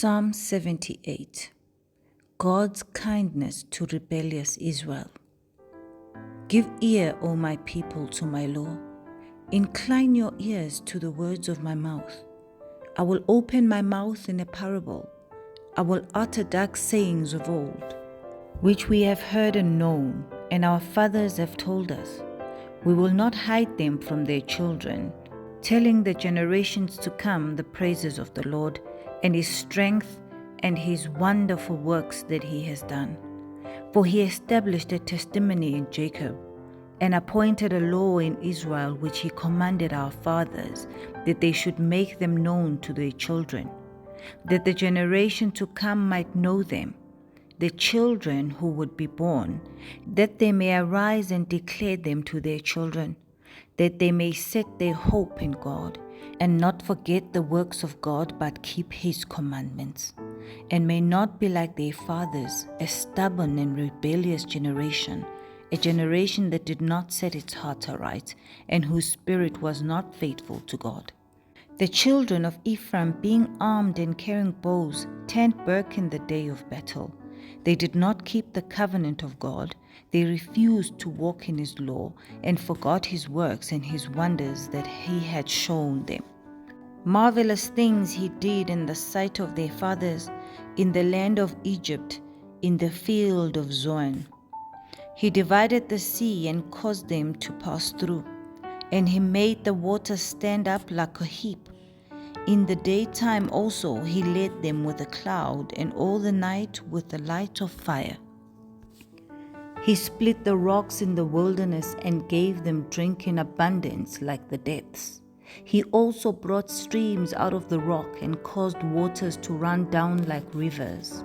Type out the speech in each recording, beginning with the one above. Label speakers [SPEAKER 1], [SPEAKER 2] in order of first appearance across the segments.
[SPEAKER 1] Psalm 78. God's kindness to rebellious Israel. Give ear, O my people, to my law. Incline your ears to the words of my mouth. I will open my mouth in a parable. I will utter dark sayings of old, which we have heard and known, and our fathers have told us. We will not hide them from their children, telling the generations to come the praises of the Lord and his strength and his wonderful works that he has done. For he established a testimony in Jacob and appointed a law in Israel, which he commanded our fathers, that they should make them known to their children, that the generation to come might know them, the children who would be born, that they may arise and declare them to their children, that they may set their hope in God, and not forget the works of God, but keep his commandments, and may not be like their fathers, a stubborn and rebellious generation, a generation that did not set its heart aright, and whose spirit was not faithful to God. The children of Ephraim, being armed and carrying bows, turned back in the day of battle. They did not keep the covenant of God. They refused to walk in his law and forgot his works and his wonders that he had shown them. Marvelous things he did in the sight of their fathers, in the land of Egypt, in the field of Zoan. He divided the sea and caused them to pass through, and he made the waters stand up like a heap. In the daytime also he led them with a cloud, and all the night with the light of fire. He split the rocks in the wilderness and gave them drink in abundance like the depths. He also brought streams out of the rock and caused waters to run down like rivers.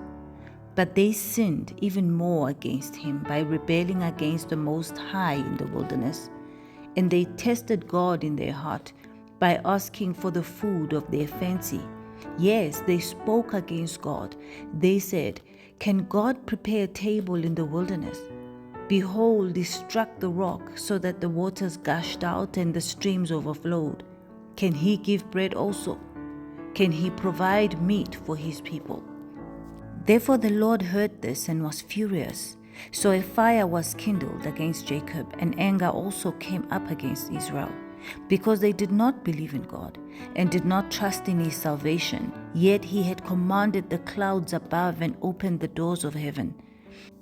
[SPEAKER 1] But they sinned even more against him by rebelling against the Most High in the wilderness. And they tested God in their heart by asking for the food of their fancy. Yes, they spoke against God. They said, "Can God prepare a table in the wilderness? Behold, he struck the rock so that the waters gushed out and the streams overflowed. Can he give bread also? Can he provide meat for his people?" Therefore the Lord heard this and was furious. So a fire was kindled against Jacob, and anger also came up against Israel, because they did not believe in God and did not trust in his salvation. Yet he had commanded the clouds above and opened the doors of heaven,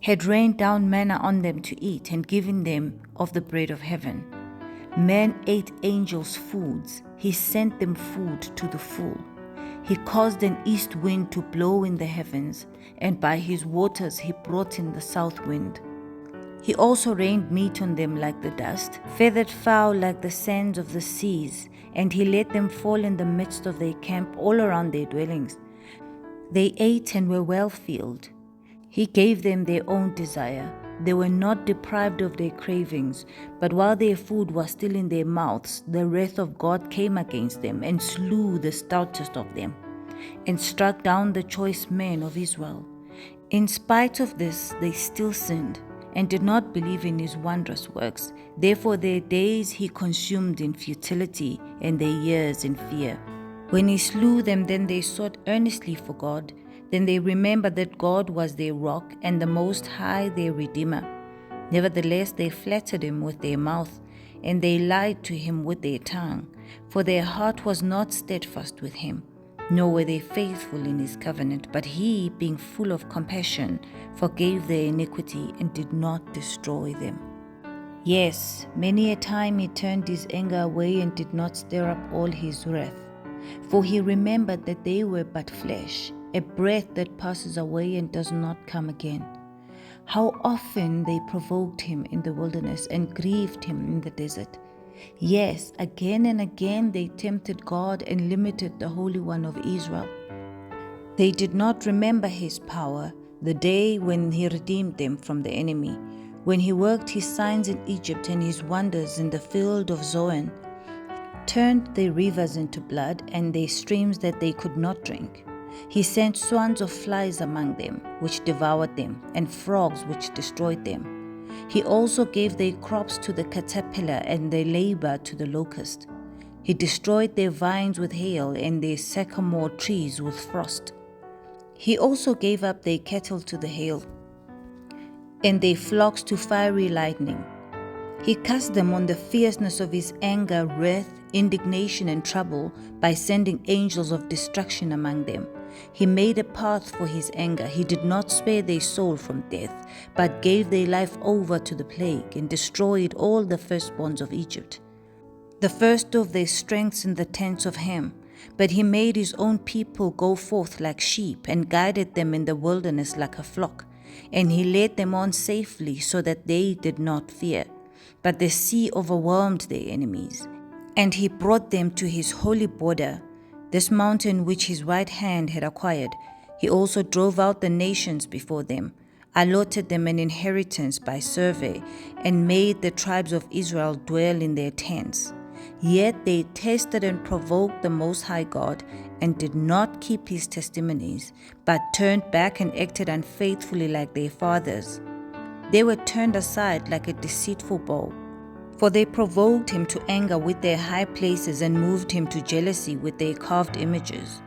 [SPEAKER 1] had rained down manna on them to eat, and given them of the bread of heaven. Men ate angels' foods. He sent them food to the full. He caused an east wind to blow in the heavens, and by his waters he brought in the south wind. He also rained meat on them like the dust, feathered fowl like the sands of the seas, and he let them fall in the midst of their camp all around their dwellings. They ate and were well filled. He gave them their own desire. They were not deprived of their cravings, but while their food was still in their mouths, the wrath of God came against them and slew the stoutest of them, and struck down the choice men of Israel. In spite of this, they still sinned and did not believe in his wondrous works. Therefore their days he consumed in futility, and their years in fear. When he slew them, then they sought earnestly for God. Then they remembered that God was their rock, and the Most High their Redeemer. Nevertheless they flattered him with their mouth, and they lied to him with their tongue, for their heart was not steadfast with him, nor were they faithful in his covenant. But he, being full of compassion, forgave their iniquity and did not destroy them. Yes, many a time he turned his anger away and did not stir up all his wrath. For he remembered that they were but flesh, a breath that passes away and does not come again. How often they provoked him in the wilderness and grieved him in the desert. Yes, again and again they tempted God and limited the Holy One of Israel. They did not remember his power, the day when he redeemed them from the enemy, when he worked his signs in Egypt and his wonders in the field of Zoan, turned their rivers into blood and their streams that they could not drink. He sent swarms of flies among them, which devoured them, and frogs which destroyed them. He also gave their crops to the caterpillar and their labor to the locust. He destroyed their vines with hail and their sycamore trees with frost. He also gave up their cattle to the hail, and their flocks to fiery lightning. He cast them on the fierceness of his anger, wrath, indignation, and trouble by sending angels of destruction among them. He made a path for his anger. He did not spare their soul from death, but gave their life over to the plague and destroyed all the firstborns of Egypt. The first of their strengths in the tents of Ham. But he made his own people go forth like sheep and guided them in the wilderness like a flock. And he led them on safely so that they did not fear. But the sea overwhelmed their enemies. And he brought them to his holy border, this mountain which his right hand had acquired. He also drove out the nations before them, allotted them an inheritance by survey, and made the tribes of Israel dwell in their tents. Yet they tested and provoked the Most High God and did not keep his testimonies, but turned back and acted unfaithfully like their fathers. They were turned aside like a deceitful bow, for they provoked him to anger with their high places and moved him to jealousy with their carved images.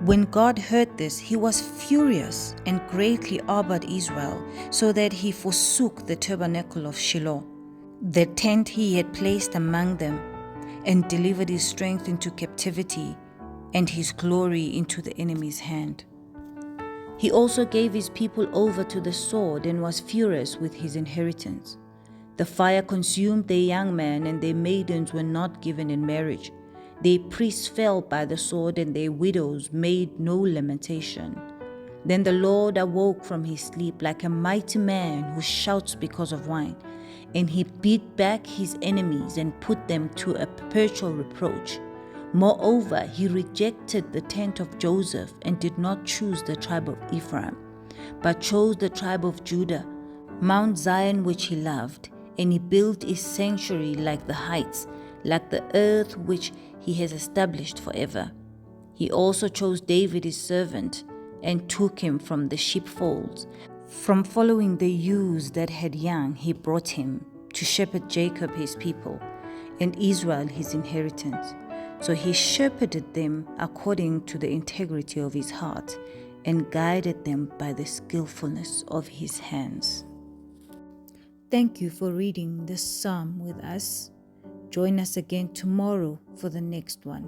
[SPEAKER 1] When God heard this, he was furious and greatly abhorred Israel, so that he forsook the tabernacle of Shiloh, the tent he had placed among them, and delivered his strength into captivity and his glory into the enemy's hand. He also gave his people over to the sword and was furious with his inheritance. The fire consumed their young men, and their maidens were not given in marriage. Their priests fell by the sword, and their widows made no lamentation. Then the Lord awoke from his sleep like a mighty man who shouts because of wine, and he beat back his enemies and put them to a perpetual reproach. Moreover, he rejected the tent of Joseph and did not choose the tribe of Ephraim, but chose the tribe of Judah, Mount Zion which he loved, and he built his sanctuary like the heights, like the earth which he has established forever. He also chose David his servant, and took him from the sheepfolds. From following the ewes that had young, he brought him to shepherd Jacob his people, and Israel his inheritance. So he shepherded them according to the integrity of his heart, and guided them by the skillfulness of his hands. Thank you for reading this psalm with us. Join us again tomorrow for the next one,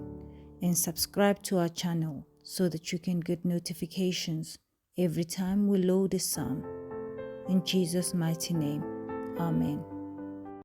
[SPEAKER 1] and subscribe to our channel so that you can get notifications every time we load a psalm. In Jesus' mighty name, Amen.